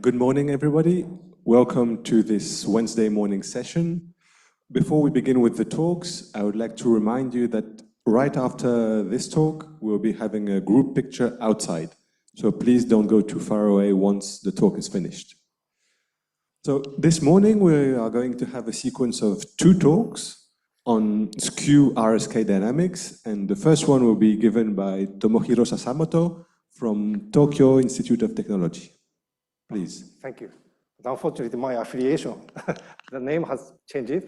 Good morning, everybody. Welcome to this Wednesday morning session. Before we begin with the talks, I would like to remind you that right after this talk, we'll be having a group picture outside. So please don't go too far away once the talk is finished. So this morning, we are going to have a sequence of 2 talks on Skew RSK dynamics. And the first one will be given by Tomohiro Sasamoto from Tokyo Institute of Technology. Please. Thank you. But unfortunately, my affiliation, the name has changed.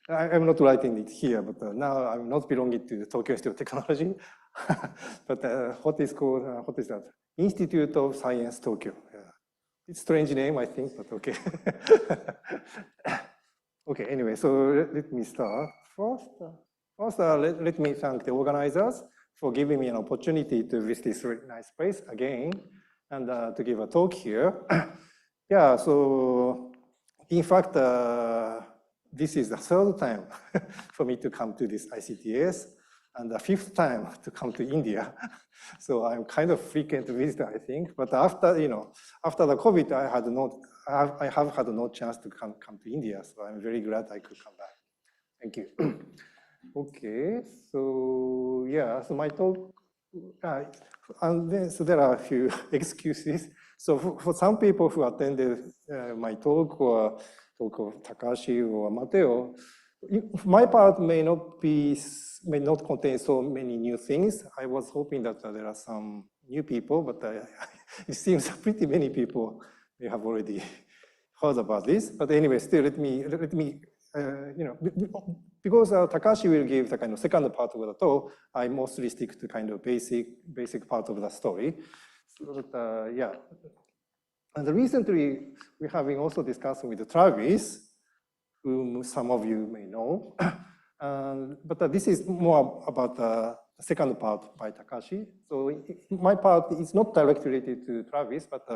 I'm not writing it here, but now I'm not belonging to the Tokyo Institute of Technology. But what is that? Institute of Science Tokyo. Yeah. It's a strange name, I think, but okay. Okay, anyway, so let me start. First, let me thank the organizers for giving me an opportunity to visit this really nice place again. And to give a talk here. Yeah, so in fact, this is the 3rd time for me to come to this ICTS and the 5th time to come to India. So I'm kind of frequent visitor, I think. But after the COVID, I have had no chance to come to India. So I'm very glad I could come back. Thank you. Okay, so yeah, so my talk. And then, so there are a few excuses. So for some people who attended my talk or talk of Takashi or Mateo, my part may not contain so many new things. I was hoping that there are some new people, but it seems pretty many people may have already heard about this. But anyway, still let me because Takashi will give the kind of second part of the talk, I mostly stick to kind of basic part of the story. So that, yeah. And recently, we're having also discussed with Travis, whom some of you may know. But this is more about the second part by Takashi. So my part is not directly related to Travis, but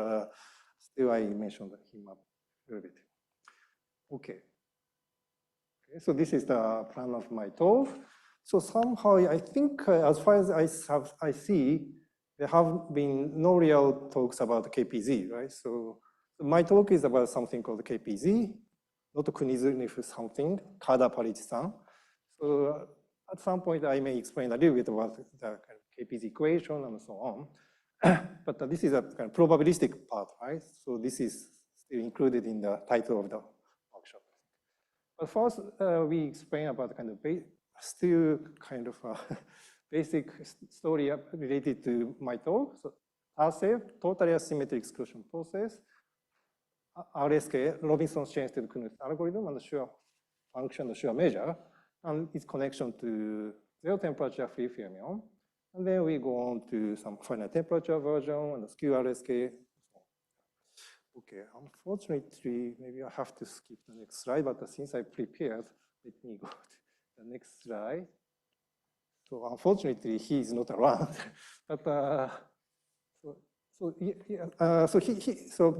still I mentioned him a little bit. Okay. So this is the plan of my talk. So somehow, I think, as far as I see, there have been no real talks about KPZ, right? So my talk is about something called KPZ, not Kunizunev something, Kada Parichi-san. So at some point, I may explain a little bit about the kind of KPZ equation and so on. But this is a kind of probabilistic part, right? So this is still included in the title of the workshop. But first, we explain about kind of still kind of a basic story related to my talk. So RSK, totally asymmetric exclusion process, RSK, Robinson's chain state Knut algorithm, and the Schur function, the Schur measure, and its connection to zero temperature free fermion. And then we go on to some finite temperature version and the Skew RSK. Okay, unfortunately, maybe I have to skip the next slide, but since I prepared, let me go to the next slide. So unfortunately, he is not around. But so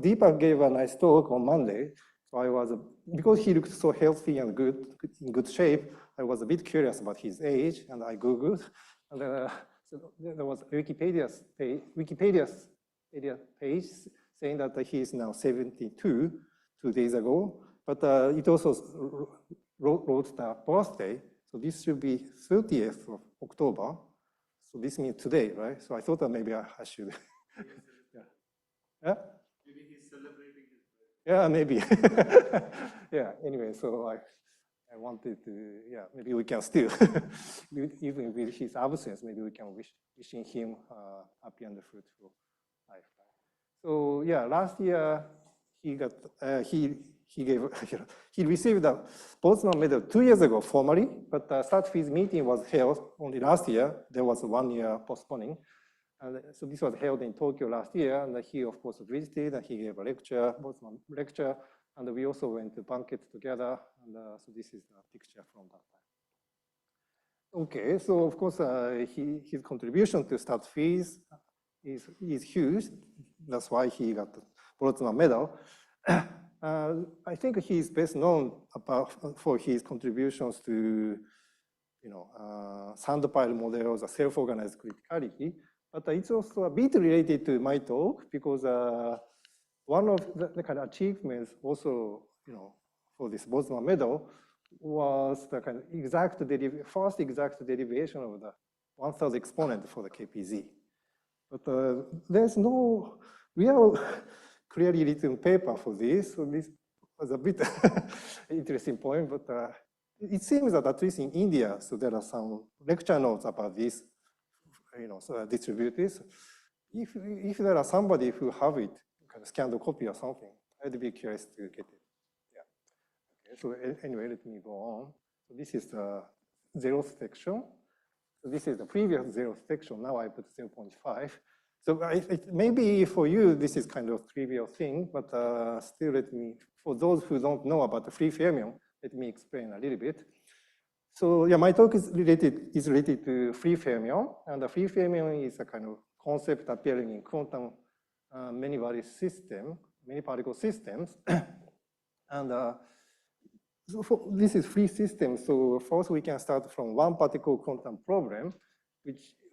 Deepak gave a nice talk on Monday. So because he looked so healthy and in good shape, I was a bit curious about his age, and I Googled. And so there was Wikipedia's page saying that he is now 72 2 days ago, but it also wrote the birthday. So this should be 30th of October. So this means today, right? So I thought that maybe I should. Yeah. Maybe he's celebrating his birthday. Yeah, maybe. Yeah, anyway, so I wanted to, yeah, maybe we can still, even with his absence, maybe we can wishing him happy and fruitful life. So yeah, last year he received the Boltzmann medal 2 years ago formally, but the start phase meeting was held only last year. There was 1 year postponing. And so this was held in Tokyo last year, and he of course visited, and he gave a lecture, Boltzmann lecture, and we also went to banquet together, and so this is a picture from that time. Okay, so of course his contribution to start phase is huge. That's why he got the Boltzmann medal. I think he's best known for his contributions to, sand pile models, self-organized criticality. But it's also a bit related to my talk because one of the kind of achievements also, for this Boltzmann medal was the kind of first exact derivation of the 1,000 exponent for the KPZ. But there's no real clearly written paper for this, so this was a bit interesting point, but it seems that at least in India, so there are some lecture notes about this, distributors. If there are somebody who have it, kind of scanned copy or something, I'd be curious to get it. Yeah. Okay. So anyway, let me go on. So this is the 0th section. So this is the previous 0th section. Now I put 0.5. So maybe for you, this is kind of trivial thing, but still for those who don't know about the free fermion, let me explain a little bit. So yeah, my talk is related to free fermion, and the free fermion is a kind of concept appearing in quantum many particle systems. And so this is free system. So first we can start from one particle quantum problem,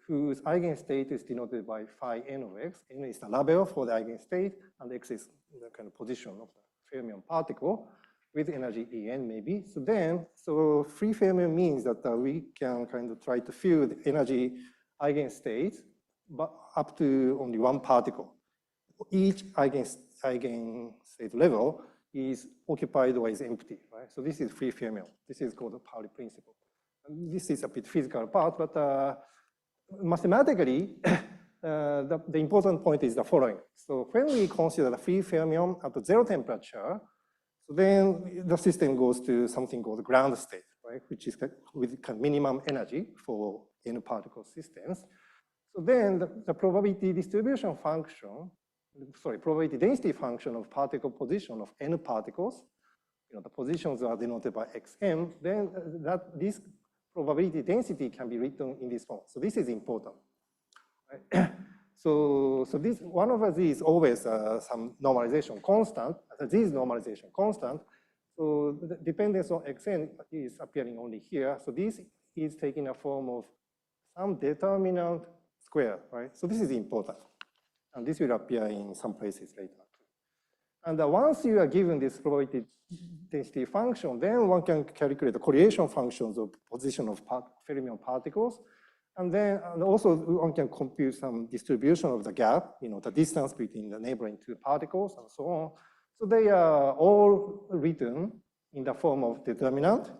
whose eigenstate is denoted by phi n of x. N is the label for the eigenstate, and x is the kind of position of the fermion particle with energy En maybe. So free fermion means that we can kind of try to fill the energy eigenstates, but up to only one particle. Each eigenstate level is occupied or is empty, right? So this is free fermion. This is called the Pauli principle. And this is a bit physical part, but mathematically, the important point is the following. So when we consider the free fermion at the 0 temperature, so then the system goes to something called ground state, right? Which is with minimum energy for n particle systems. So then the probability distribution function, probability density function of particle position of n particles, the positions are denoted by xm, then this probability density can be written in this form. So this is important. Right? So this one of these is always some normalization constant. This normalization constant. So the dependence on xn is appearing only here. So this is taking a form of some determinant square, right? So this is important. And this will appear in some places later. And once you are given this probability density function, then one can calculate the correlation functions of position of fermion particles. And then also one can compute some distribution of the gap, the distance between the neighboring two particles and so on. So they are all written in the form of determinant,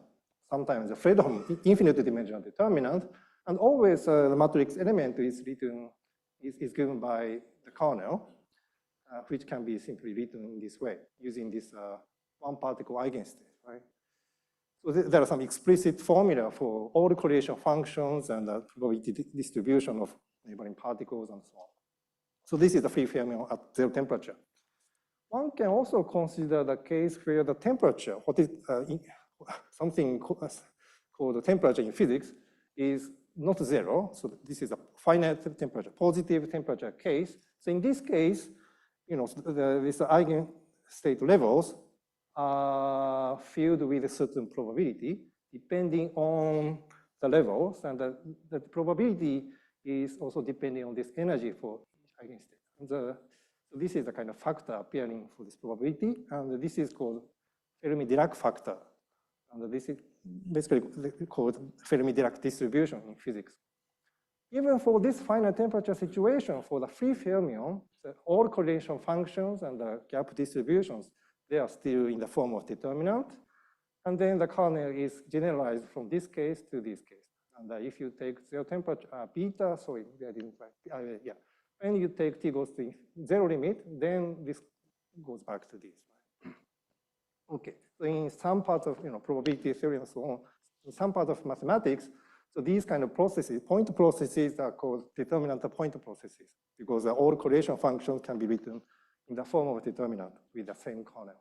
sometimes the Fredholm infinite dimensional determinant, and always the matrix element is given by the kernel, which can be simply written in this way, using this one particle eigenstate, right? So there are some explicit formula for all the correlation functions and the probability distribution of neighboring particles and so on. So this is the free fermion at 0 temperature. One can also consider the case where the temperature, what is something called the temperature in physics, is not 0. So this is a finite temperature, positive temperature case. So in this case, these eigenstate levels are filled with a certain probability depending on the levels, and the probability is also depending on this energy for each eigenstate. So this is the kind of factor appearing for this probability, and this is called Fermi-Dirac factor. And this is basically called Fermi-Dirac distribution in physics. Even for this finite temperature situation, for the free fermion, all correlation functions and the gap distributions, they are still in the form of determinant. And then the kernel is generalized from this case to this case. And if you take 0 temperature, beta, sorry, I didn't write, yeah. When you take t goes to 0 limit, then this goes back to this. Right? Okay, so in some parts of probability theory and so on, in some part of mathematics, so these kind of processes, point processes are called determinant point processes, because all correlation functions can be written in the form of a determinant with the same kernel.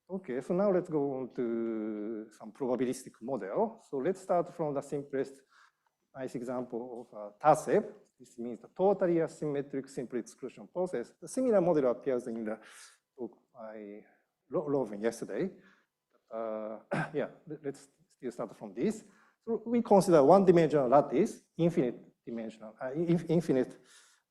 Okay, so now let's go on to some probabilistic model. So let's start from the simplest nice example of TASEP. This means the totally asymmetric simple exclusion process. A similar model appears in the book I wrote yesterday. Yeah, let's still start from this. So we consider one-dimensional lattice, infinite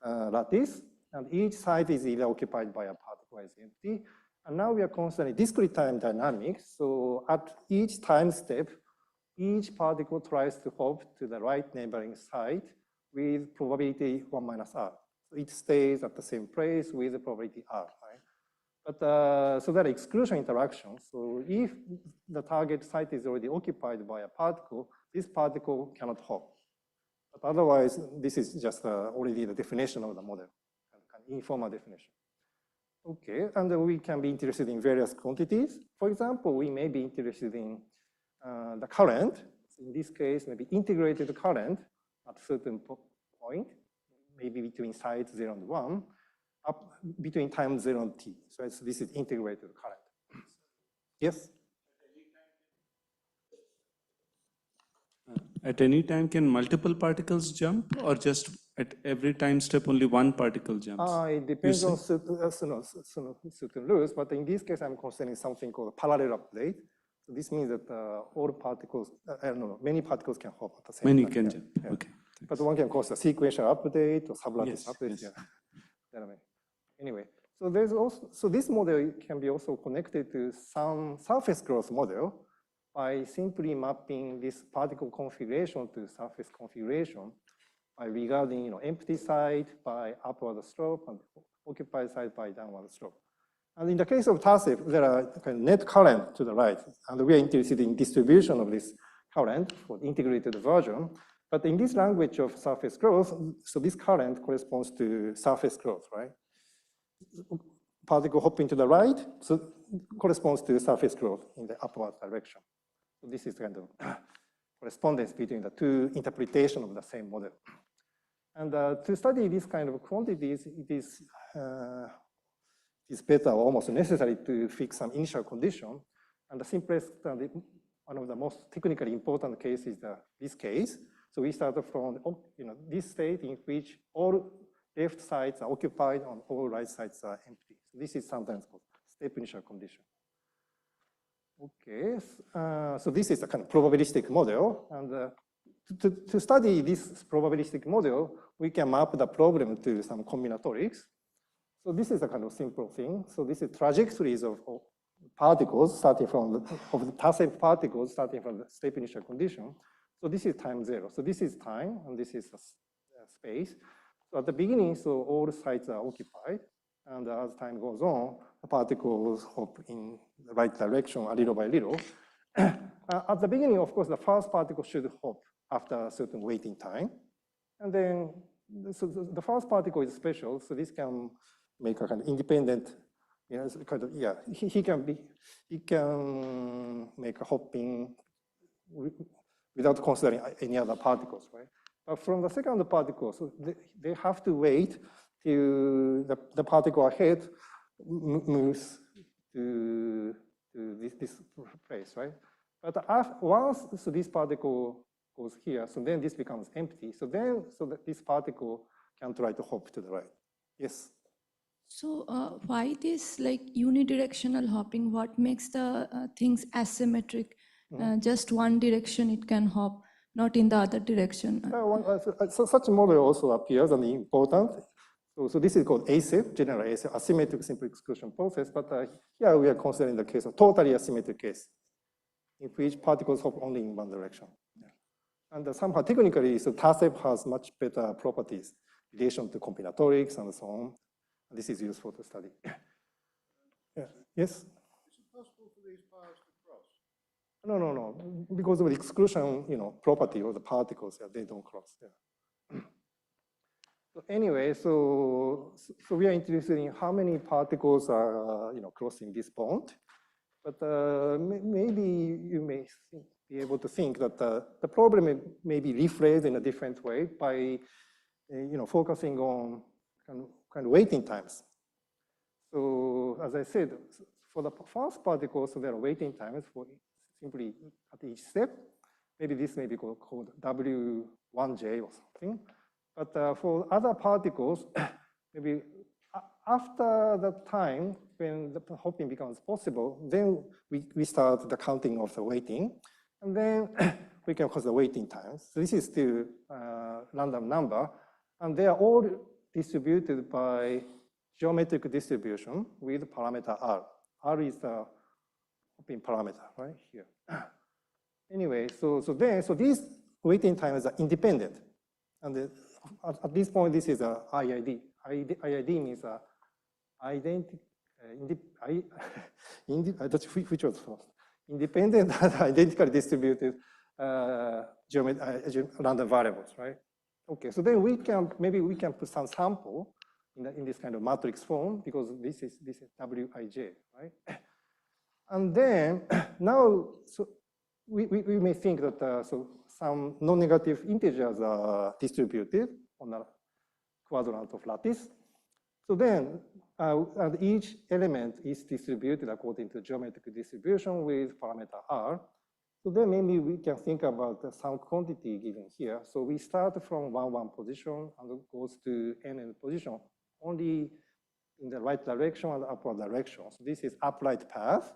lattice, and each side is either occupied by a particle occupies empty. And now we are considering discrete time dynamics. So at each time step, each particle tries to hop to the right neighboring site with probability 1 minus r. So it stays at the same place with the probability r, right? But so there are exclusion interactions. So if the target site is already occupied by a particle, this particle cannot hop. But otherwise, this is just already the definition of the model, an informal definition. Okay, and we can be interested in various quantities. For example, we may be interested in the current. In this case, maybe integrated current at a certain point, maybe between sites 0 and 1, up between time 0 and t. So this is integrated current. Yes? At any time, can multiple particles jump, or just at every time step only one particle jumps? It depends on certain rules, but in this case, I'm considering something called a parallel update. So this means that all particles, I don't know, many particles can hop at the same time. Many can jump, yeah. okay. But one can cause a sequential update or sublattice update. Yes. Yeah. Anyway, so there's also, so this model can be also connected to some surface growth model by simply mapping this particle configuration to surface configuration by regarding empty side by upward slope and occupied side by downward slope. And in the case of TASIF, there are kind of net current to the right, and we are interested in distribution of this current for the integrated version. But in this language of surface growth, so this current corresponds to surface growth, right? Particle hopping to the right, so corresponds to surface growth in the upward direction. So this is kind of correspondence between the two interpretations of the same model. And to study this kind of quantities, it is better or almost necessary to fix some initial condition. And the simplest, one of the most technically important cases is this case. So we start from this state in which all left sides are occupied and all right sides are empty. So this is sometimes called step initial condition. Okay, so this is a kind of probabilistic model. And to study this probabilistic model, we can map the problem to some combinatorics. So this is a kind of simple thing. So this is trajectories of particles starting from the TASIF particles starting from the step initial condition. So this is time 0. So this is time, and this is a space. So at the beginning, so all sites are occupied. And as time goes on, the particles hop in the right direction a little by little. At the beginning, of course, the first particle should hop after a certain waiting time. And then so the first particle is special. So this can make a kind of independent, kind of, he can make a hopping without considering any other particles, right? But from the second particle, so they have to wait till the particle ahead moves to this place, right? But once so this particle goes here, so then this becomes empty. So then that this particle can try to hop to the right. Yes. So why this like unidirectional hopping? What makes the things asymmetric? Just one direction it can hop, not in the other direction. So such a model also appears and important. So this is called ASIP, general ASIP, asymmetric simple exclusion process. But here we are considering the case of totally asymmetric case, in which particles hop only in one direction. Yeah. And somehow technically, so TASIP has much better properties, relation to combinatorics and so on. And this is useful to study. Yeah. Yes? Is it possible for these paths to cross? No. Because of the exclusion, property of the particles, they don't cross. Yeah. So anyway, so we are interested in how many particles are, crossing this bond. But maybe you may be able to think that the problem may be rephrased in a different way by, focusing on kind of waiting times. So as I said, for the first particles, so there are waiting times for simply at each step. Maybe this may be called W1J or something. But for other particles, maybe after the time when the hopping becomes possible, then we start the counting of the waiting. And then we can cause the waiting times. So this is still a random number. And they are all distributed by geometric distribution with parameter R. R is the hopping parameter, right here. Anyway, so these waiting times are independent. And at this point, this is a IID. IID means which was first? Independent and identically distributed random variables, right? Okay, so then maybe we can put some sample in this kind of matrix form because this is Wij, right? And then now, so we may think that so some non-negative integers are distributed on a quadrant of lattice. So then and each element is distributed according to geometric distribution with parameter R. So then maybe we can think about some quantity given here. So we start from 1, position and goes to n position only in the right direction and upward direction. So this is upright path.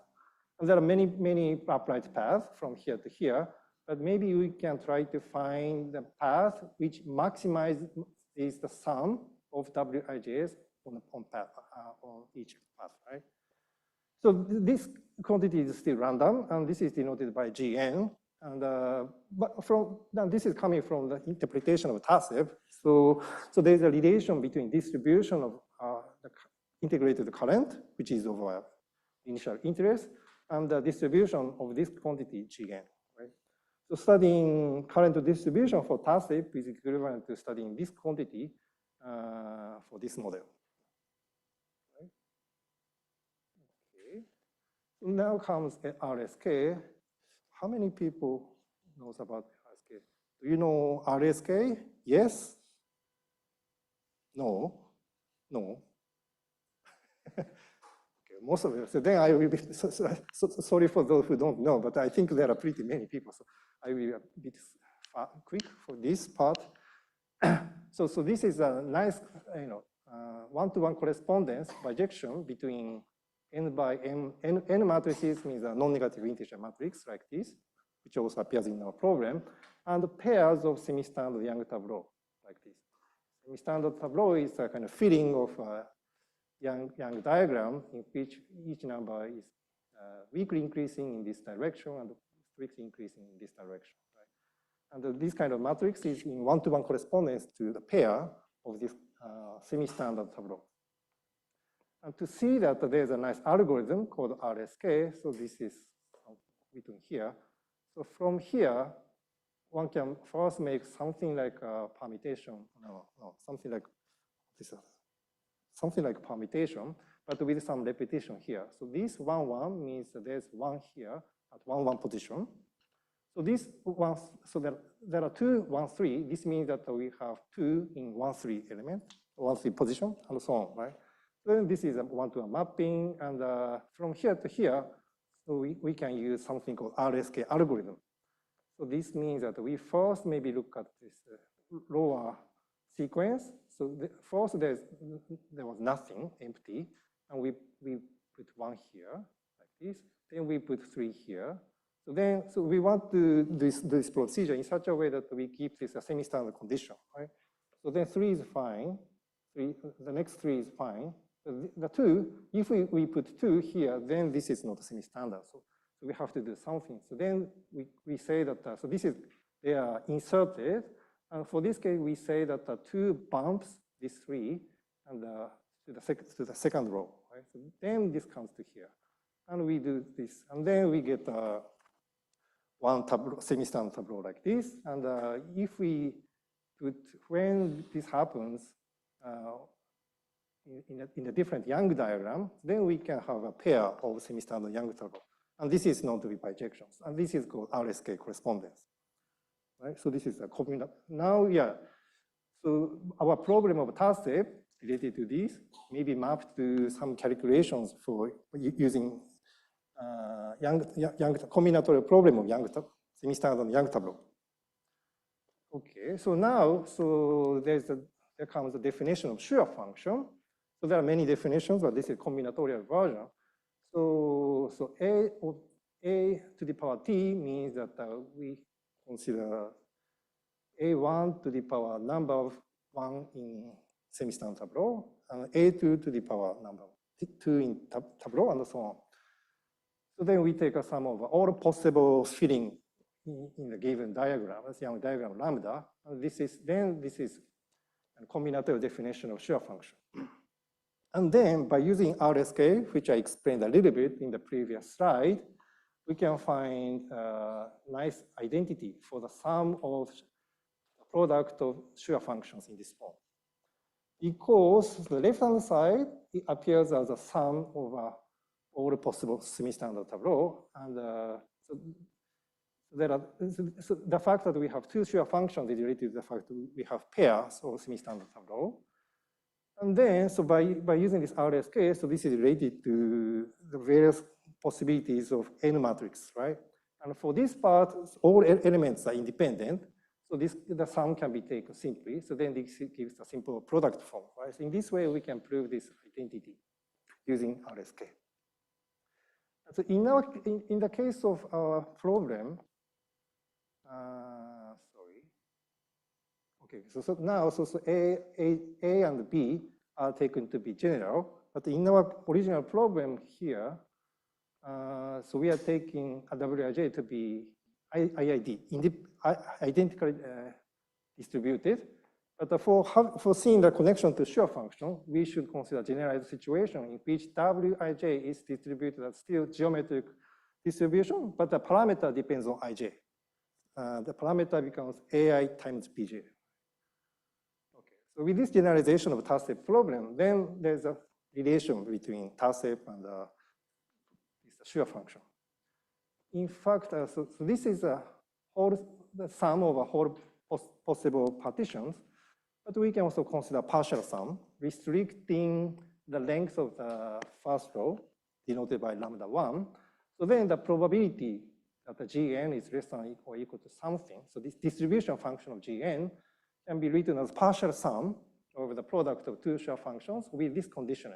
And there are many upright paths from here to here, but maybe we can try to find the path which maximizes the sum of Wij's on each path, right? So this quantity is still random, and this is denoted by Gn. And now this is coming from the interpretation of TASEP. So there's a relation between distribution of the integrated current, which is of our initial interest, and the distribution of this quantity Gn, right? So studying current distribution for TASEP is equivalent to studying this quantity for this model. Right? Okay. So now comes RSK. How many people knows about RSK? Do you know RSK? Yes? No? No? Most of you. So then I will be sorry for those who don't know, but I think there are pretty many people. So I will be a bit quick for this part. So this is a nice, one-to-one correspondence bijection between n by m. N matrices means a non-negative integer matrix like this, which also appears in our problem, and pairs of semi-standard Young tableau like this. Semi-standard tableau is a kind of filling of Young diagram in which each number is weakly increasing in this direction and strictly increasing in this direction. Right? And this kind of matrix is in one-to-one correspondence to the pair of this semi-standard tableau. And to see that there's a nice algorithm called RSK, so this is written here. So from here, one can first make something like a permutation, something like this. Something like permutation, but with some repetition here. So this 1, 1 means that there's 1 here at 1, 1 position. So this one, so there are 2, 1, 3. This means that we have 2 in 1, 3 element, 1, 3 position, and so on, right? Then this is a one-to-one mapping, and from here to here, so we can use something called RSK algorithm. So this means that we first maybe look at this lower sequence. So first there was nothing, empty, and we put 1 here like this. Then we put 3 here. So we want to do this procedure in such a way that we keep this a semi-standard condition, right? So then 3 is fine. The next 3 is fine. The 2, if we put 2 here, then this is not semi-standard. So we have to do something. So then we say that so they are inserted. And for this case, we say that the 2 bumps this 3 and to the second row, right? So then this comes to here, and we do this, and then we get one semi-standard tableau like this. And if we put when this happens in a different Young diagram, then we can have a pair of semi-standard Young tableau, and this is known to be bijections, and this is called RSK correspondence. Right? So this is a combination. Now, yeah. So our problem of TASEP related to this may be mapped to some calculations for using Young combinatorial problem of semi-standard Young tableau. Okay. So now, there comes the definition of Schur function. So there are many definitions, but this is combinatorial version. So a to the power t means that we consider a1 to the power number of 1 in semi-standard tableau, A2 to the power number 2 in Tableau and so on. So then we take a sum of all possible filling in the given diagram, as Young diagram lambda. And this is a combinatorial definition of shear function. And then by using RSK, which I explained a little bit in the previous slide, we can find a nice identity for the sum of the product of shear functions in this form. Because the left-hand side, it appears as a sum of all possible semi-standard tableau. And so the fact that we have two shear functions is related to the fact that we have pairs of semi-standard tableau. And then, so by using this RSK, so this is related to the various possibilities of n matrix, right? And for this part, all elements are independent. So the sum can be taken simply. So then this gives a simple product form, right? So in this way, we can prove this identity using RSK. So in the case of our problem, okay, so now, A and B are taken to be general, but in our original problem here, so we are taking a Wij to be IID, identically distributed. But for seeing the connection to shear function, we should consider generalized situation in which Wij is distributed as still geometric distribution, but the parameter depends on Ij. The parameter becomes AI times Bj. Okay, so with this generalization of TASEP problem, then there's a relation between TASEP and the shear function. In fact, so this is the sum of whole possible partitions, but we can also consider partial sum, restricting the length of the first row, denoted by lambda 1. So then the probability that the Gn is less than or equal to something. So this distribution function of Gn can be written as partial sum over the product of two shear functions with this condition.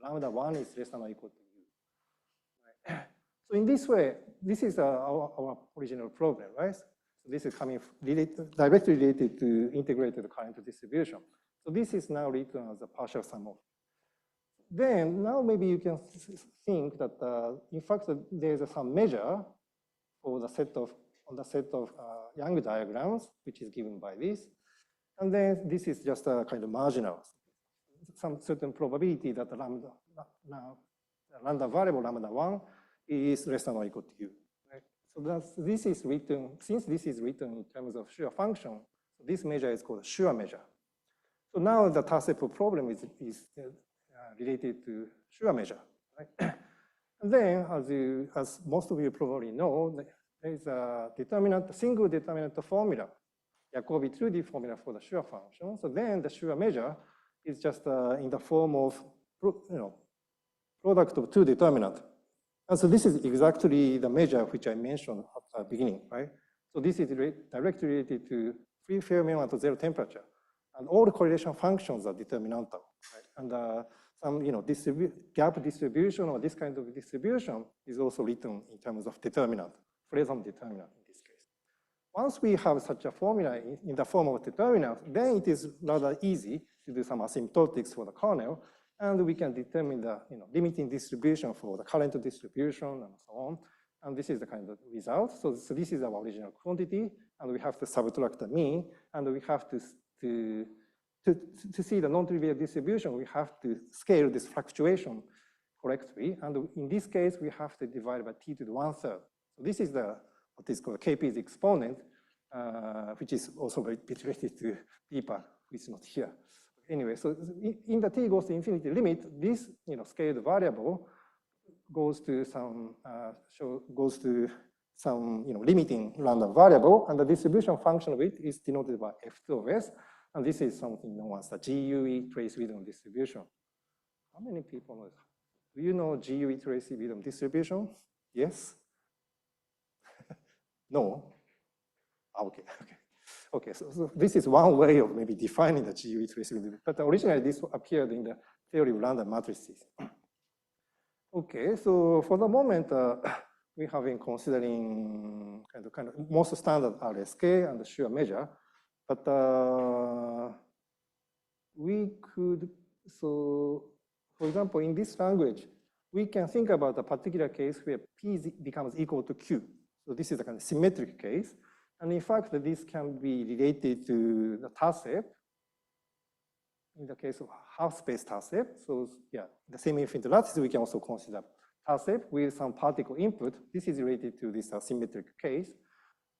Lambda 1 is less than or equal to u. Right? So in this way, this is our original problem, right? So this is directly related to integrated current distribution. So this is now written as a partial sum of. Then now maybe you can think that in fact there's some measure for the set of Young diagrams, which is given by this, and then this is just a kind of marginal, some certain probability that the lambda variable lambda 1 is less than or equal to u. Right? So this is written, since this is written in terms of shear function, this measure is called shear measure. So now the TASEP problem is related to shear measure. Right? And then, as most of you probably know, there is a single determinant formula, Jacobi 2D formula for the shear function. So then the shear measure is just in the form of product of two determinants. And so this is exactly the measure which I mentioned at the beginning, right? So this is directly related to free fermion at zero temperature. And all the correlation functions are determinantal, right? And some gap distribution or this kind of distribution is also written in terms of determinant, Fresnel determinant in this case. Once we have such a formula in the form of determinant, then it is rather easy to do some asymptotics for the kernel, and we can determine the limiting distribution for the current distribution and so on. And this is the kind of result. So this is our original quantity, and we have to subtract the mean, and we have to see the non-trivial distribution, we have to scale this fluctuation correctly. And in this case, we have to divide by t to the 1/3. So this is what is called KP's exponent, which is also very related to p-par, which is not here. Anyway, so in the t goes to infinity limit, this scaled variable goes to some limiting random variable, and the distribution function of it is denoted by f2 of s, and this is something known as the GUE trace rhythm distribution. How many people know? Do you know GUE trace rhythm distribution? Yes? No? Okay, so this is one way of maybe defining the GUE trace rhythm, but originally this appeared in the theory of random matrices. Okay, so for the moment, we have been considering kind of most standard RSK and the shear measure, but we could So, for example, in this language, we can think about a particular case where P becomes equal to Q. So this is a kind of symmetric case. And in fact, this can be related to the tau-shape. In the case of half-space tau-shape, so yeah, the same infinite lattice, we can also consider tau-shape with some particle input. This is related to this symmetric case.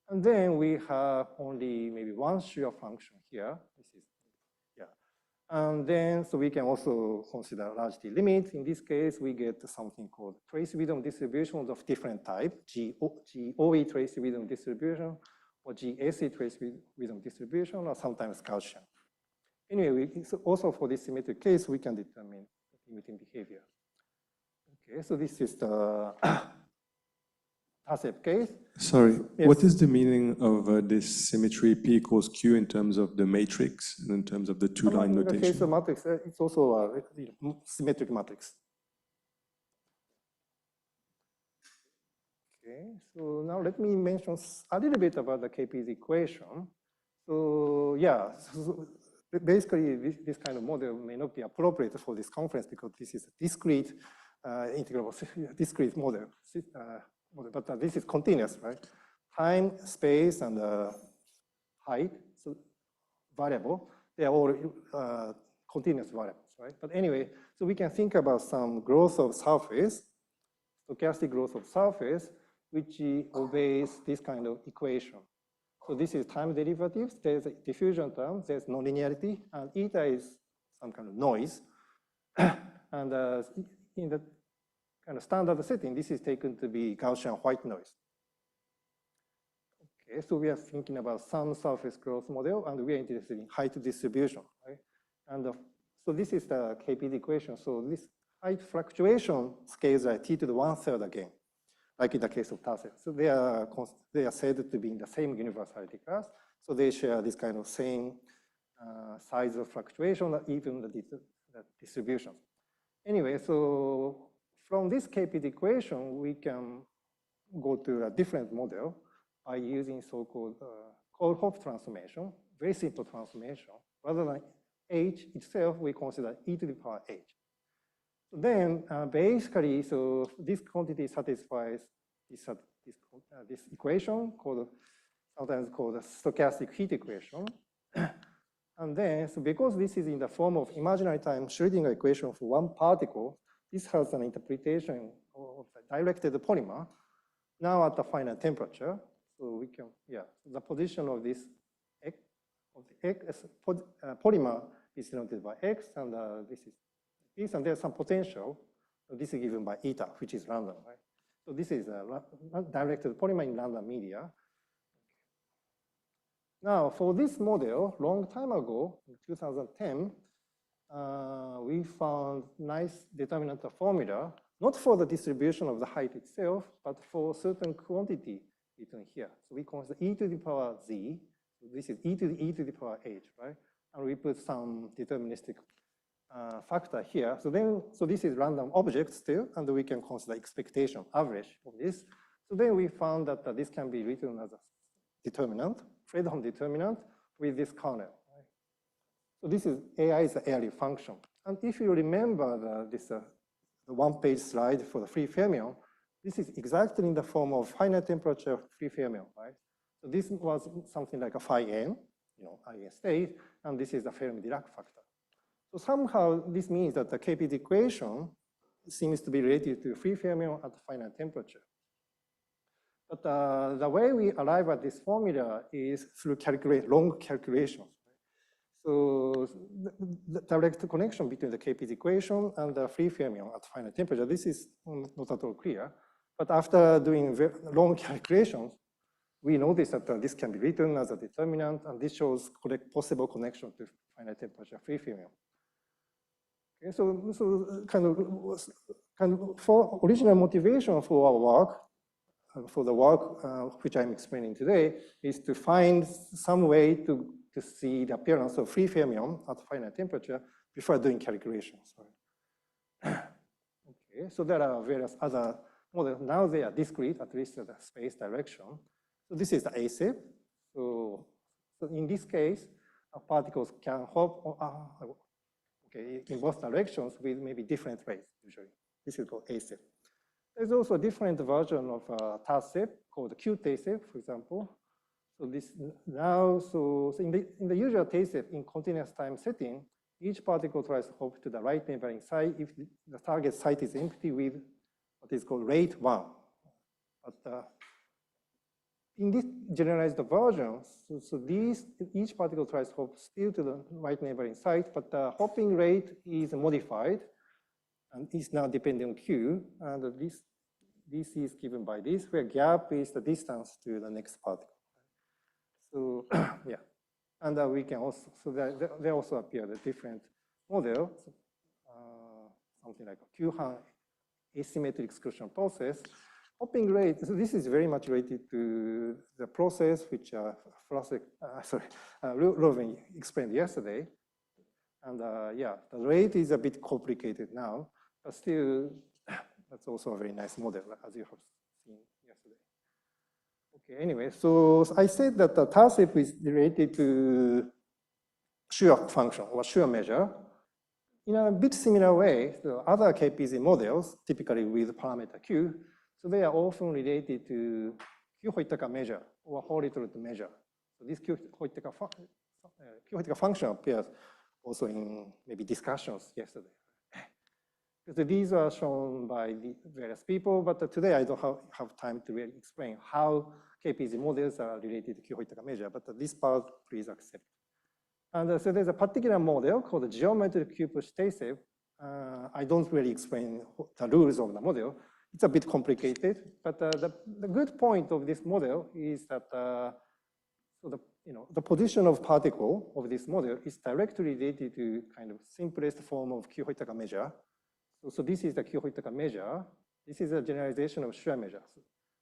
And then we have only maybe one shear function here. This is, yeah. And then, so we can also consider large T limits. In this case, we get something called trace rhythm distributions of different type, GOE trace rhythm distribution, or GSE trace rhythm distribution, or sometimes Gaussian. Anyway, also for this symmetric case, we can determine limiting behavior. Okay, so this is the tau-shape case. Sorry, Yes. what is the meaning of this symmetry P equals Q in terms of the matrix and in terms of the two-line In the case of notation? matrix, it's also a symmetric matrix. Okay, so now let me mention a little bit about the KP's equation. So yeah, so basically this kind of model may not be appropriate for this conference because this is a discrete integrable, discrete model, but this is continuous, right? Time, space, and height, so variable, they are all continuous variables, right? But anyway, so we can think about some growth of surface, stochastic growth of surface, which obeys this kind of equation. So this is time derivatives, there's a diffusion term, there's nonlinearity, and eta is some kind of noise. And in the kind of standard setting, this is taken to be Gaussian white noise. Okay, so we are thinking about some surface growth model, and we are interested in height distribution, right? And so this is the KPD equation. So this height fluctuation scales like t to the 1/3 again, like in the case of tau-shape. So they are said to be in the same universality class. So they share this kind of same size of fluctuation, even the distribution. Anyway, so from this KPD equation, we can go to a different model by using so-called Kohl-Hopf transformation, very simple transformation. Rather than h itself, we consider e to the power h. So then basically, so this quantity satisfies this equation called, sometimes called a stochastic heat equation. And then, so because this is in the form of imaginary time Schrödinger equation for one particle, this has an interpretation of the directed polymer now at the finite temperature. So we can, yeah, the position of this polymer is denoted by x, and this is this, and there's some potential. So this is given by eta, which is random, right? So this is a directed polymer in random media. Now, for this model, long time ago, in 2010, we found nice determinant formula, not for the distribution of the height itself, but for certain quantity written here. So we consider e to the power z. So this is e to the power h, right? And we put some deterministic factor here. So then, so this is random object still, and we can consider expectation average of this. So then we found that this can be written as a determinant, Fredholm determinant with this kernel. Right? So this is AI is the Ayyer function. And if you remember the one-page slide for the free fermion, this is exactly in the form of finite temperature free fermion, right? So this was something like a phi n, IISc state, and this is the Fermi-Dirac factor. So somehow this means that the KPD equation seems to be related to free fermion at finite temperature. But the way we arrive at this formula is through long calculations. So the direct connection between the KPD equation and the free fermion at finite temperature, this is not at all clear. But after doing long calculations, we notice that this can be written as a determinant, and this shows possible connection to finite temperature free fermion. Okay, so kind of for original motivation for our work, for the work which I'm explaining today, is to find some way to see the appearance of free fermion at finite temperature before doing calculations. Okay, so there are various other models. Now they are discrete, at least in the space direction. So this is the ASIP. So in this case, particles can hop. okay, in both directions with maybe different rates usually. This is called A-set. There's also a different version of task set called Q set, for example. So this now, so in the usual task set in continuous time setting, each particle tries to hop to the right neighboring site if the target site is empty with what is called rate 1. But in this generalized version, so each particle tries to hop still to the right neighboring site, but the hopping rate is modified and is now dependent on Q. And this is given by this, where gap is the distance to the next particle. So yeah, and we can also, so there also appear the different model, something like a Q-Han asymmetric exclusion process. Hopping rate, so this is very much related to the process which Robin explained yesterday. And yeah, the rate is a bit complicated now, but still, that's also a very nice model, as you have seen yesterday. Okay, anyway, so I said that the task set is related to shear function or shear measure. In a bit similar way, the other KPZ models, typically with parameter Q, so they are often related to Q-Hoitaka measure or Horizontal measure. So this Q-Hoitaka function appears also in maybe discussions yesterday. So these are shown by the various people, but today I don't have time to really explain how KPZ models are related to Q-Hoitaka measure, but this part please accept. And so there's a particular model called the geometric Q-push T-set. I don't really explain the rules of the model. It's a bit complicated, but the good point of this model is that the position of particle of this model is directly related to kind of simplest form of Q-Hoitaka measure. So this is the Q-Hoitaka measure. This is a generalization of shear measure. So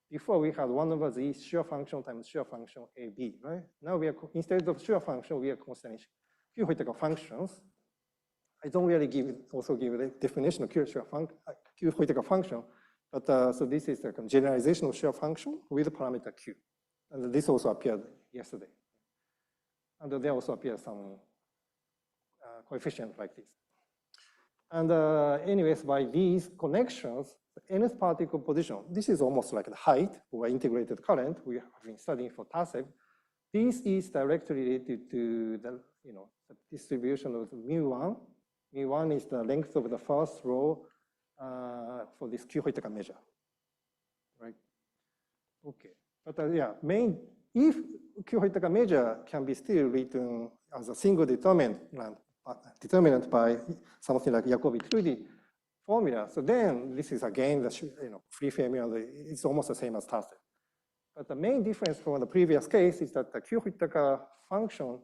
before we had 1 over z shear function times shear function AB, right? Now we are, instead of shear function, we are considering Q-Hoitaka functions. I don't really also give a definition of Q-Hoitaka function, but so this is the generalization of shear function with parameter Q. And this also appeared yesterday. And there also appears some coefficient like this. And anyways, by these connections, the nth particle position, this is almost like the height or integrated current we have been studying for TASEB. This is directly related to the, the distribution of mu1. Mu1 is the length of the first row for this Q-Hoitaka measure, right? Okay, but yeah, if Q-Hoitaka measure can be still written as a single determinant by something like Jacobi-Trudi formula, so then this is again the free fermion. It's almost the same as TASEB. But the main difference from the previous case is that the Q-Hoitaka function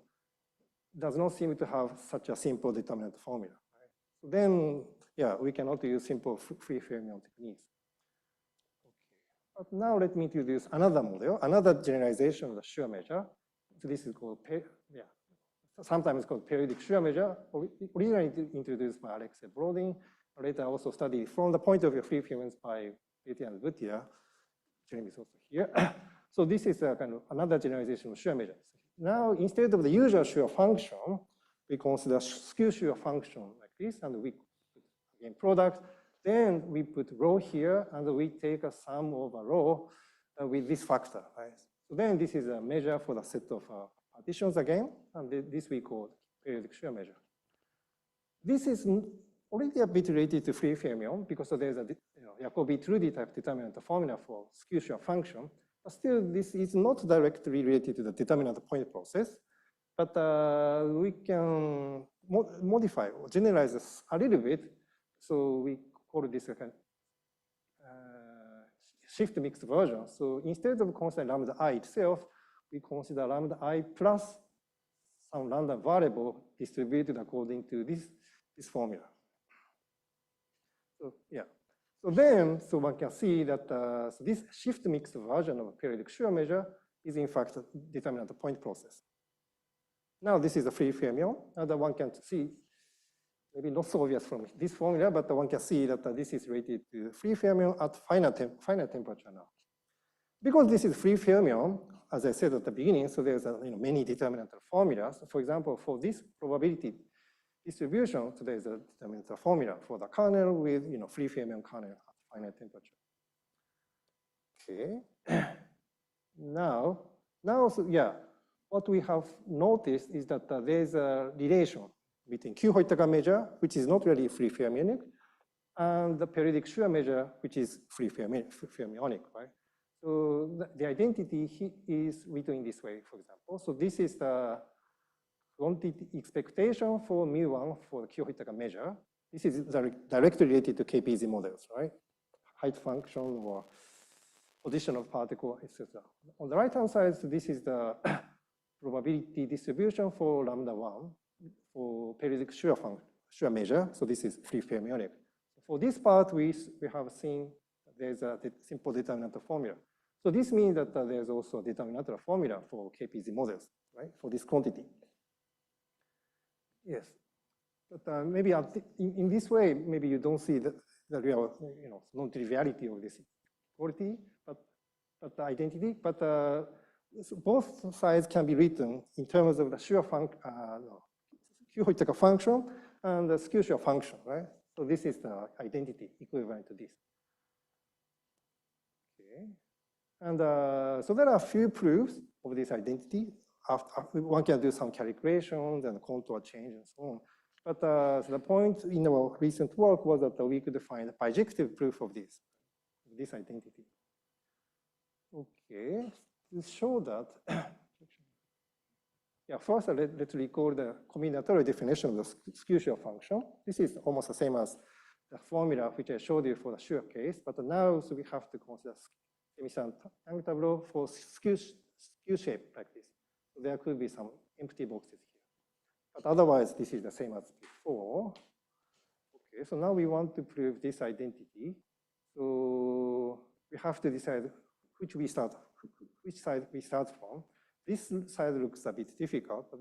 does not seem to have such a simple determinant formula. Right? So then, yeah, we cannot use simple free fermion techniques. Okay. But now let me introduce another model, another generalization of the shear measure. So this is called, sometimes called periodic shear measure, originally introduced by Alexei Brodin, later also studied from the point of view of free fermions by Betty and Buttier. Jeremy is also here. So this is a kind of another generalization of shear measure. Now, instead of the usual shear function, we consider skew shear function like this, and we put again product. Then we put rho here, and we take a sum over rho with this factor. Right? So then this is a measure for the set of partitions again, and this we call periodic shear measure. This is already a bit related to free fermion because there's a Jacobi-Trudi type determinant formula for skew shear function. But still, this is not directly related to the determinant point process. But we can modify or generalize this a little bit. So we call this a kind of shift mixed version. So instead of considering lambda I itself, we consider lambda I plus some random variable distributed according to this formula. So yeah. So then, one can see that so this shift mixed version of a periodic shear measure is in fact a determinant point process. Now this is a free fermion, and one can see, maybe not so obvious from this formula, but one can see that this is related to free fermion at finite temperature now. Because this is free fermion, as I said at the beginning, so there's many determinant formulas. For example, for this probability distribution, so there's a formula for the kernel with free fermion kernel at finite temperature. Okay. Now, so yeah, what we have noticed is that there's a relation between Q-Huyttaka measure, which is not really free fermionic, and the periodic Schur measure, which is free fermionic, right? So the identity is written in this way, for example. So this is the quantity expectation for mu1 for the Q-Huyttaka measure. This is directly related to KPZ models, right? Height function or position of particle, etc. On the right-hand side, so this is the probability distribution for lambda 1 for periodic Schur measure. So this is free fermionic. For this part, we have seen there's a simple determinant formula. So this means that there's also a determinant formula for KPZ models, right, for this quantity. Yes, but maybe in this way, maybe you don't see the real, non-triviality of this quality, but the identity. But so both sides can be written in terms of the Q-Huyttaka function and the skew Schur function, right? So this is the identity equivalent to this. Okay, and so there are a few proofs of this identity. After one can do some calculations and contour change and so on. But so the point in our recent work was that we could find a bijective proof of this identity. Okay, to show that, yeah, first let's recall the combinatoric definition of the skew Schur function. This is almost the same as the formula which I showed you for the Schur case, but now so we have to consider semi-standard tableau for skew shape like this. So there could be some empty boxes here. But otherwise, this is the same as before. Okay, so now we want to prove this identity. So we have to decide which side we start from. This side looks a bit difficult, but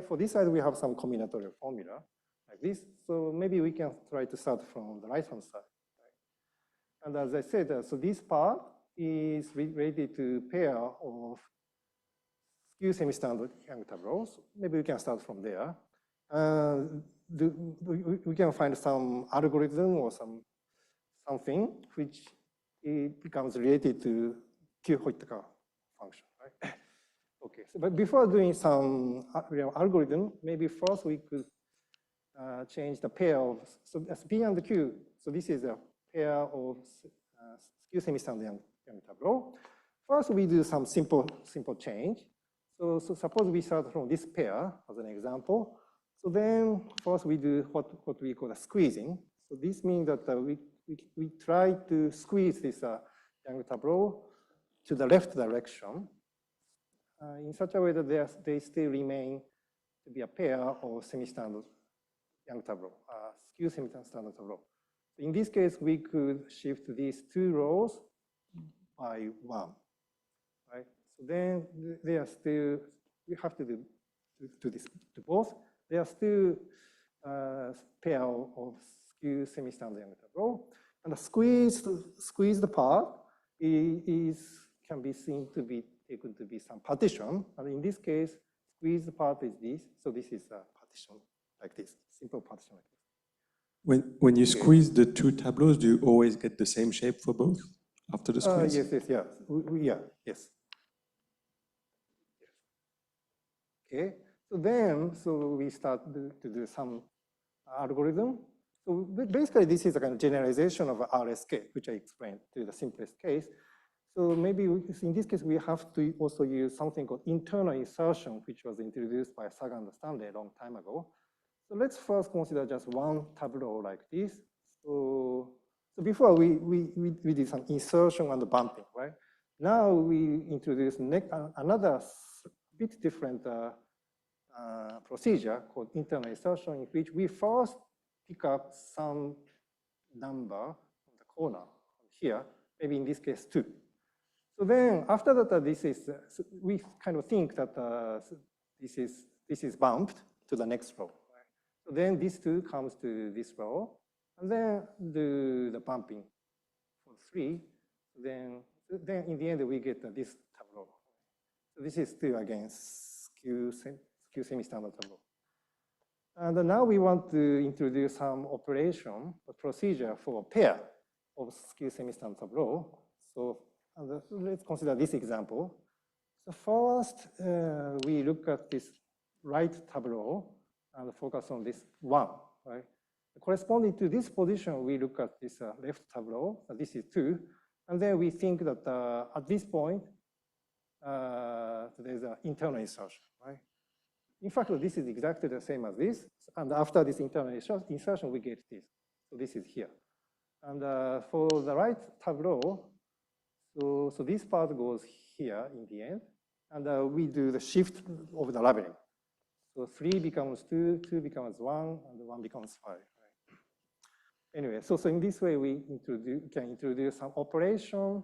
for this side, we have some combinatorial formula like this. So maybe we can try to start from the right-hand side. Right? And as I said, so this part is related to pair of skew semi-standard Young tableaus. Maybe we can start from there. We can find some algorithm or something which it becomes related to Q-Huyttaka function, right? Okay, so but before doing some algorithm, maybe first we could change the pair of, so as P and Q, so this is a pair of skew semi-standard Young tableau. First, we do some simple change. So suppose we start from this pair as an example. So then first we do what we call a squeezing. So this means that we try to squeeze this Young tableau to the left direction in such a way that they still remain to be a pair of semi-standard Young tableau, skew semi-standard tableau. In this case, we could shift these two rows by one, right? So then they are still, we have to do both. They are still pair of skew semi-standard Young tableau. And the squeezed part can be seen to be taken to be some partition. And in this case, squeezed part is this. So this is a partition like this, simple partition like this. When you squeeze the two tableaus, do you always get the same shape for both after the squeeze? Yes. Okay, so we start to do some algorithm. So basically, this is a kind of generalization of RSK, which I explained to the simplest case. So maybe in this case, we have to also use something called internal insertion, which was introduced by Sagan and Stanley a long time ago. So let's first consider just one tableau like this. So before we did some insertion and bumping, right? Now we introduce another bit different procedure called internal insertion, in which we first pick up some number on the corner here, maybe in this case 2. So then after that, we kind of think that this is bumped to the next row. Right? So then this 2 comes to this row, and then do the bumping for 3. Then in the end, we get this tableau. So this is still again skew semi-standard tableau. And now we want to introduce some operation, a procedure for a pair of skew semi-standard tableau. So let's consider this example. So first, we look at this right tableau and focus on this 1, right? Corresponding to this position, we look at this left tableau. This is 2. And then we think that at this point, there's an internal insertion, right? In fact, this is exactly the same as this. And after this internal insertion, we get this. So this is here. And for the right tableau, so this part goes here in the end. And we do the shift of the labeling. So 3 becomes 2, 2 becomes 1, and 1 becomes 5. Right? Anyway, so in this way, we can introduce some operation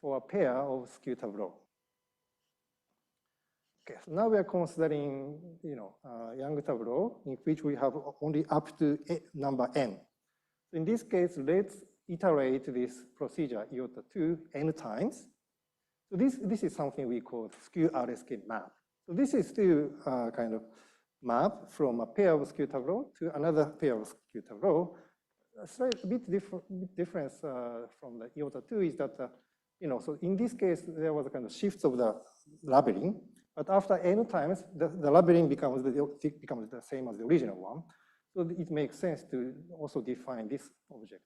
for a pair of skew tableau. Okay, so now we are considering, Young tableau in which we have only up to number n. So in this case, let's iterate this procedure iota 2 n times. So this is something we call skew RSK map. So this is still kind of map from a pair of skew tableau to another pair of skew tableau. A slight bit difference from the iota 2 is that, so in this case, there was a kind of shift of the labeling. But after n times, the labeling becomes the same as the original one. So it makes sense to also define this object.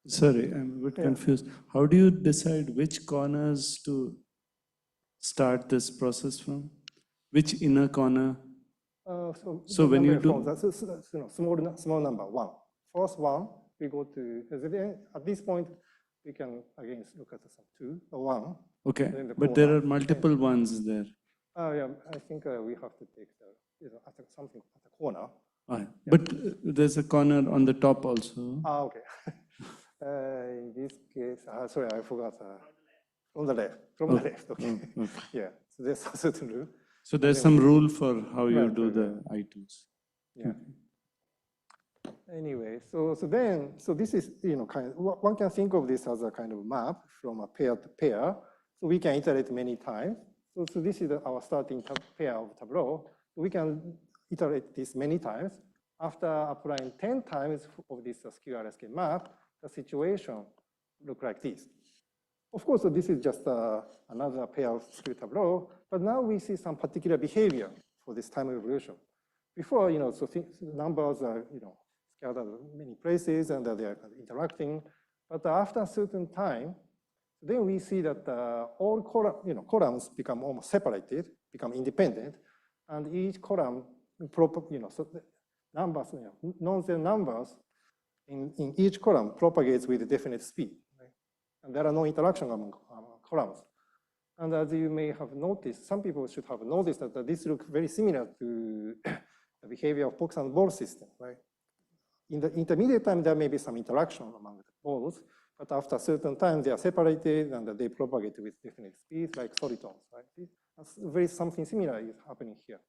Sorry, I'm a bit confused. How do you decide which corners to start this process from? Which inner corner? So when you do small number 1. First one, we go to, at this point, we can again look at some 2 or 1. Okay, but there are multiple ones there. Yeah, I think we have to take something at the corner. But there's a corner on the top also. Okay. In this case, sorry, I forgot. From the left. From the left. Okay. Yeah. So there's a certain rule. So there's some rule for how you do the items. Yeah. Anyway, so this is kind of, one can think of this as a kind of map from a pair to pair. So we can iterate many times. So this is our starting pair of tableau. We can iterate this many times. After applying 10 times of this skew RSK map, the situation look like this. Of course, this is just another pair of skew tableau, but now we see some particular behavior for this time evolution. Before, so numbers are, scattered in many places and they are interacting. But after a certain time, then we see that all columns become almost separated, become independent, and each column, so the numbers, non-zero numbers in each column propagates with a definite speed. Right? And there are no interaction among columns. And as you may have noticed, some people should have noticed that this looks very similar to the behavior of box and ball system, right? In the intermediate time, there may be some interaction among the balls, but after a certain time, they are separated and they propagate with definite speeds like solitons, right? Something similar is happening here.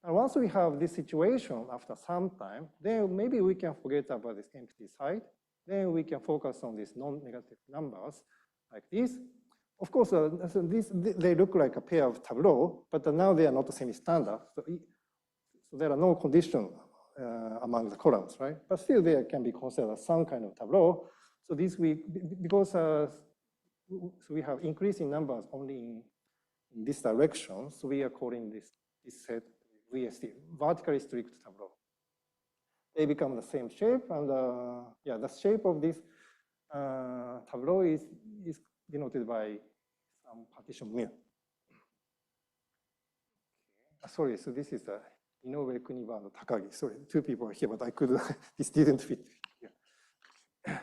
And once we have this situation after some time, then maybe we can forget about this empty side. Then we can focus on these non-negative numbers like this. Of course, they look like a pair of tableau, but now they are not semi-standard. So there are no conditions among the columns, right? But still, they can be considered some kind of tableau. So because we have increasing numbers only in this direction, so we are calling this set VST, vertically strict tableau. They become the same shape, and the shape of this tableau is denoted by some partition mu. Sorry, so this is Inoue, Kuniba, and Takagi. Sorry, 2 people are here, but I could, this didn't fit here. Okay,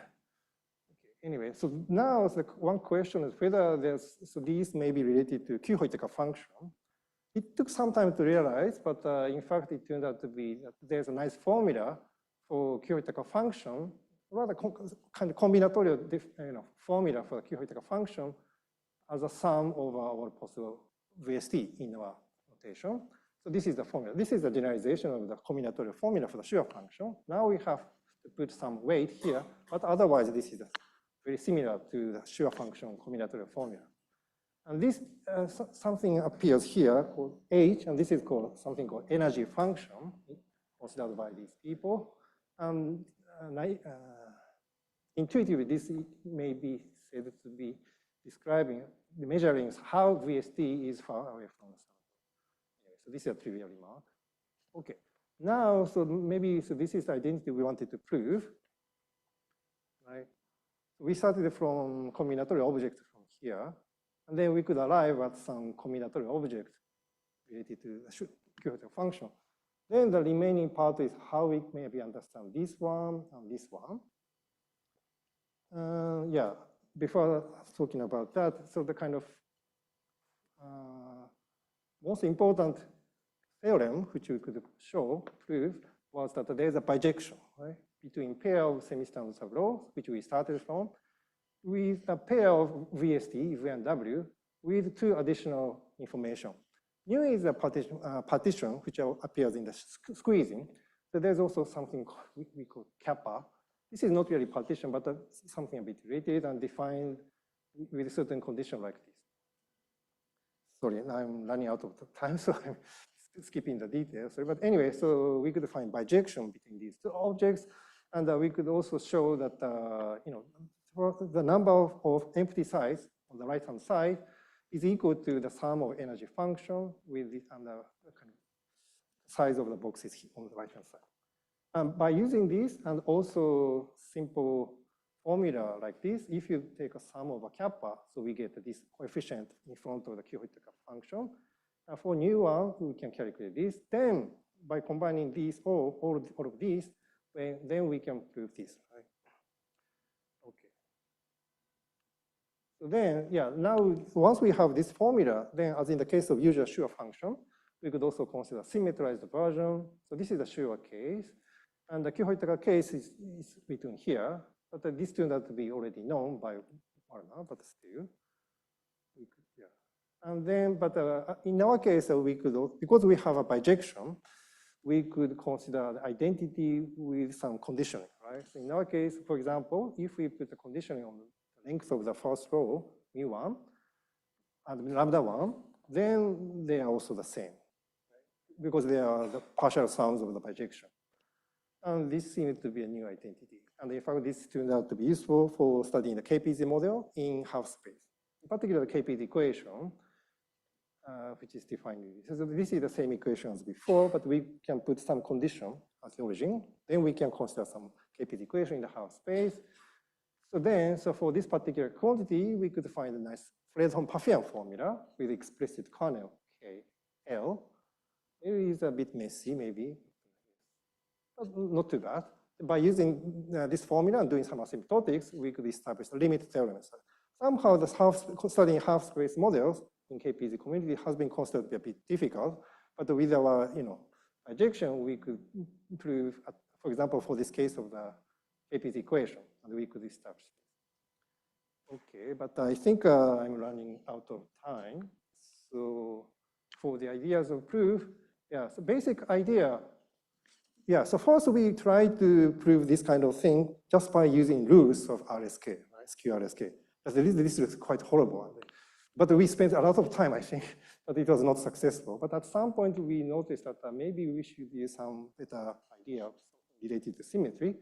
anyway, so now one question is whether these may be related to Q-Hoiteka function. It took some time to realize, but in fact, it turned out to be that there's a nice formula for Q-Hoiteka function, rather kind of combinatorial formula for the Q-Hoiteka function as a sum over all possible VST in our notation. So this is the formula. This is the generalization of the combinatorial formula for the Schur function. Now we have to put some weight here, but otherwise this is very similar to the Schur function combinatorial formula. And this something appears here called H, and this is called something called energy function, considered by these people. Intuitively, this may be said to be describing the measuring how VST is far away from the sun. So this is a trivial remark. Okay. Now, so this is the identity we wanted to prove, right? We started from combinatorial object from here, and then we could arrive at some combinatorial object related to the Q function. Then the remaining part is how we maybe understand this one and this one. Yeah, before talking about that, so the kind of most important theorem which we could prove, was that there is a bijection, right, between pair of semi-standard tableaux, which we started from, with a pair of VST, V and W, with two additional information. New is a partition which appears in the squeezing. So there's also something we call kappa. This is not really partition, but something a bit related and defined with a certain condition like this. Sorry, I'm running out of time, so I'm skipping the details. But anyway, so we could find bijection between these two objects, and we could also show that the number of empty sides on the right-hand side is equal to the sum of energy function with the kind of size of the boxes on the right-hand side. By using this and also simple formula like this, if you take a sum of a kappa, so we get this coefficient in front of the Q function. For new one, we can calculate this. Then by combining these, all of these, then we can prove this, right? Okay. So then, yeah, now once we have this formula, then as in the case of usual Sure function, we could also consider symmetrized version. So this is a Sure case. And the Q case is written here, but this turned out to be already known by Warner, but still. We could, yeah. And then, but in our case, we could, because we have a bijection, we could consider the identity with some conditioning, right? So in our case, for example, if we put a conditioning on the length of the first row, mu1, and lambda 1, then they are also the same, right? Because they are the partial sums of the bijection. And this seems to be a new identity. And in fact, this turned out to be useful for studying the KPZ model in half space. In particular, the KPZ equation, which is defined. So this is the same equation as before, but we can put some condition as the origin. Then we can consider some KPZ equation in the half space. So for this particular quantity, we could find a nice Fredholm-Pfaffian formula with explicit kernel KL. It is a bit messy, maybe. Not too bad. By using this formula and doing some asymptotics, we could establish the limit theorem. So somehow, studying half-space models in KPZ community has been considered to be a bit difficult. But with our, bijection, we could prove, for example, for this case of the KPZ equation, and we could establish this. Okay, but I think I'm running out of time. So for the ideas of proof, yeah, so basic idea. Yeah, so first we try to prove this kind of thing just by using rules of RSK, right? Skew RSK. This is quite horrible. But we spent a lot of time, I think, but it was not successful. But at some point we noticed that maybe we should use some better idea related to symmetry.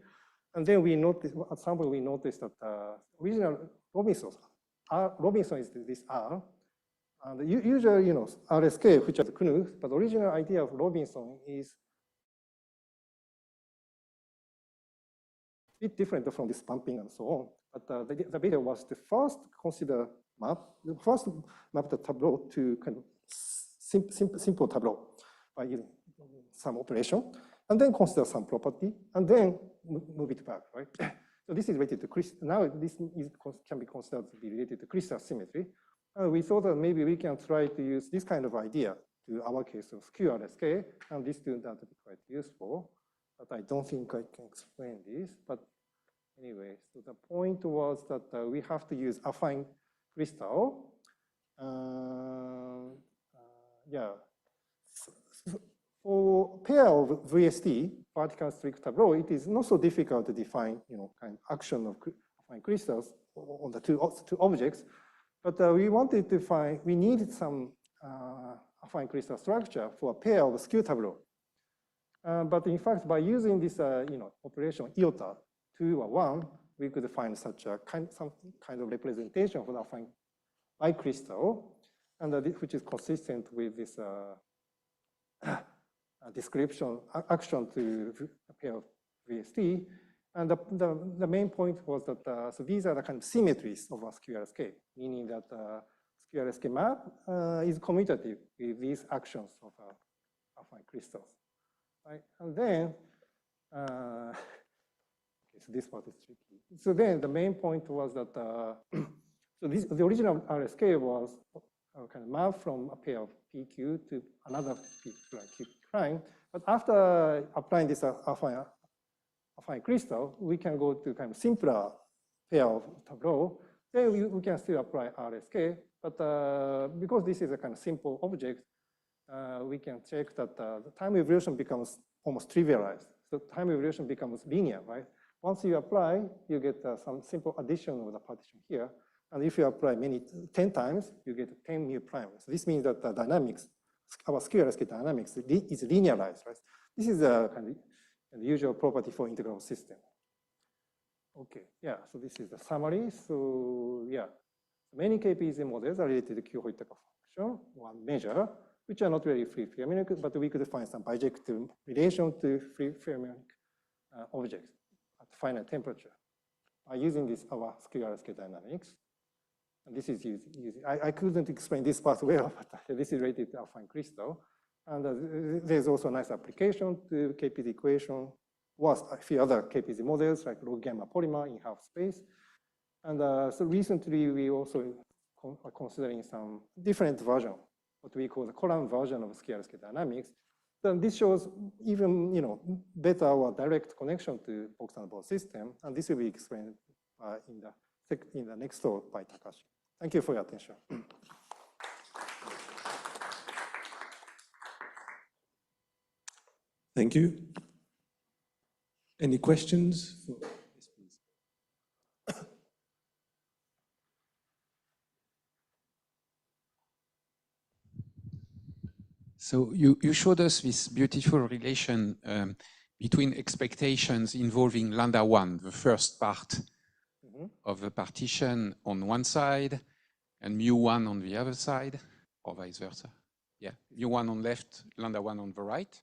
And then we noticed, at some point we noticed that original Robinson is this R. And usually, RSK, which is Knuth, but the original idea of Robinson is a bit different from this bumping and so on. But the beta was to first consider first map the tableau to kind of simple tableau by using some operation, and then consider some property, and then move it back, right? So this is related to crystal. Now this can be considered to be related to crystal symmetry. And we thought that maybe we can try to use this kind of idea to our case of Skew RSK, and this turned out to be quite useful. But I don't think I can explain this. But anyway, so the point was that we have to use affine crystal. Yeah. For pair of VST, vertical strict tableau, it is not so difficult to define, kind of action of affine crystals on the two objects. But we wanted to find, we needed some affine crystal structure for a pair of skew tableau. But in fact, by using this operation iota 2 or 1, we could find such a some kind of representation for the affine bicrystal, and which is consistent with this description action to a pair of VST. And the main point was that so these are the kind of symmetries of a skew RSK, meaning that skew RSK map is commutative with these actions of affine crystals. Right? And then, okay, so this part is tricky. So then the main point was that so the original RSK was kind of map from a pair of PQ to another P prime. But after applying this affine crystal, we can go to kind of simpler pair of tableau. Then we can still apply RSK. But because this is a kind of simple object, we can check that the time evolution becomes almost trivialized. So time evolution becomes linear, right? Once you apply, you get some simple addition of the partition here. And if you apply 10 times, you get 10 mu prime. So this means that the dynamics, our skew RSK dynamics is linearized, right? This is a kind of the usual property for integral system. Okay, yeah, so this is the summary. So yeah, many KPZ models are related to Q-Hoitaka function, one measure, which are not really free fermionic, but we could find some bijective relation to free fermionic objects at finite temperature by using this our skew RSK dynamics. And this is using I couldn't explain this part well, but this is related to affine crystal. And there's also a nice application to KPZ equation, was a few other KPZ models like log gamma polymer in half space. And so recently we also are considering some different version, what we call the column version of skew RSK dynamics. Then this shows even better or direct connection to box-and-ball system, and this will be explained in the next talk by Takashi. Thank you for your attention. Thank you. Any questions? Yes, please. So you showed us this beautiful relation between expectations involving lambda 1, the first part of the partition on one side, and mu1 on the other side, or vice versa. Yeah, mu1 on left, lambda 1 on the right.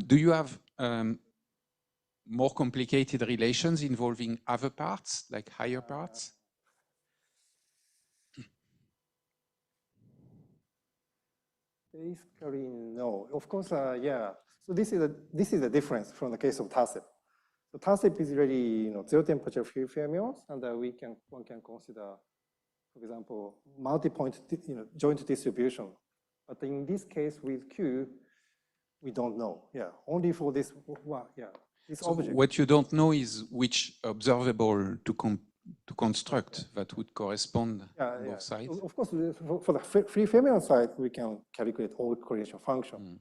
Do you have more complicated relations involving other parts, like higher parts? Basically, no. Of course, yeah. So this is a difference from the case of TASEP. So TASEP is really zero temperature free fermions, and one can consider, for example, multi-point joint distribution. But in this case with Q, we don't know. Yeah, only for this one. Yeah, this so object. What you don't know is which observable to construct that would correspond on both sides. Of course, for the free fermion side, we can calculate all correlation function.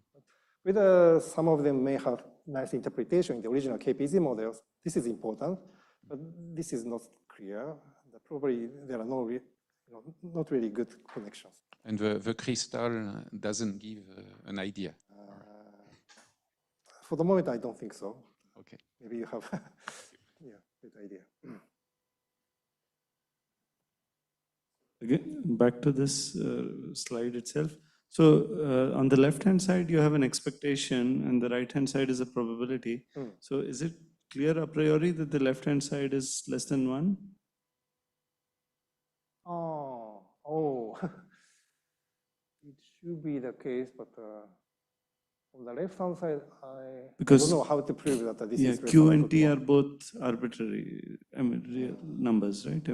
Whether some of them may have nice interpretation in the original KPZ models, this is important, but this is not clear. Probably there are not really good connections. And the crystal doesn't give an idea. For the moment, I don't think so. Okay. Maybe you have good idea. Again, back to this slide itself. So on the left-hand side, you have an expectation, and the right-hand side is a probability. So is it clear a priori that the left-hand side is less than 1? Oh, it should be the case, but on the left-hand side, I don't know how to prove that this is. Q and T are both arbitrary, real numbers, right?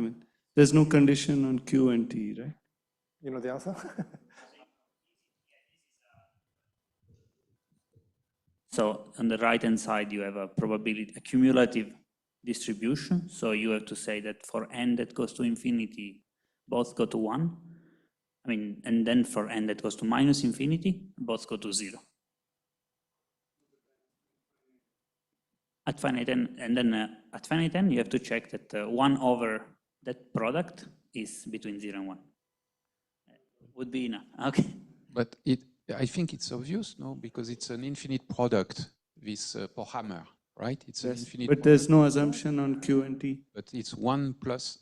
There's no condition on Q and T, right? You know the answer? So on the right-hand side, you have a probability, a cumulative distribution. So you have to say that for n that goes to infinity, both go to 1. And then for n that goes to minus infinity, both go to 0. At finite n, and then at finite n, you have to check that 1 over that product is between 0 and 1. Would be enough. Okay. But I think it's obvious, no? Because it's an infinite product, this Pohammer, right? It's an infinite but there's no assumption on Q and T. But it's 1 plus,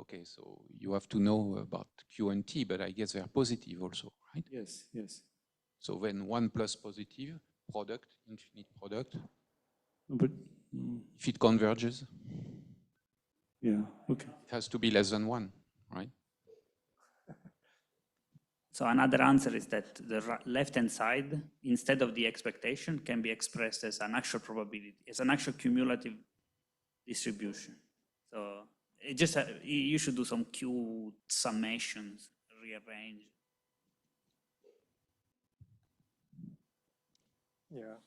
okay, so you have to know about Q and T, but I guess they're positive also, right? Yes, yes. So then 1 plus positive, product, infinite product. But if it converges, yeah, okay. it has to be less than 1, right? So another answer is that the left-hand side, instead of the expectation, can be expressed as an actual probability, as an actual cumulative distribution. So it just you should do some Q summations, rearrange. Yeah.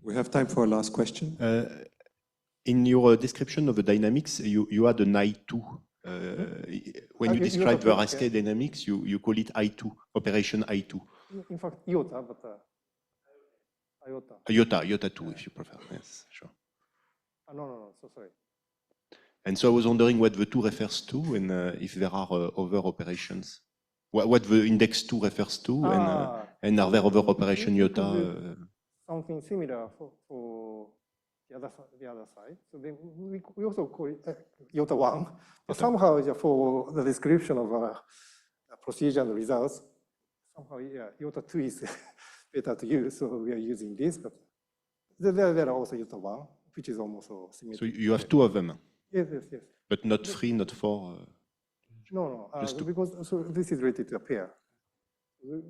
We have time for a last question. In your description of the dynamics, you had an I2. When you describe the RSK dynamics, you call it I2, operation I2. In fact, iota, but iota. Iota 2, if you prefer. Yes, sure. No, so sorry. And so I was wondering what the 2 refers to, and if there are other operations. What the index 2 refers to, and are there other operation iota? Something similar for the other side. So then we also call it iota 1. But somehow, for the description of a procedure and the results, somehow, iota 2 is better to use. So we are using this. But there are also iota 1, which is almost similar. So you have 2 of them? Yes. But not 3, not 4? No. Just 2. Because this is related to a pair.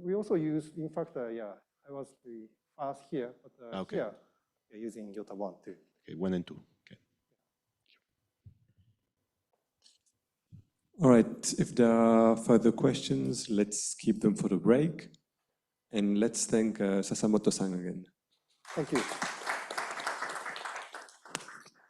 We also use, in fact, I was the first here, but here we're using iota 1 too. Okay, 1 and 2. Okay. All right, if there are further questions, let's keep them for the break. And let's thank Sasamoto-san again. Thank you.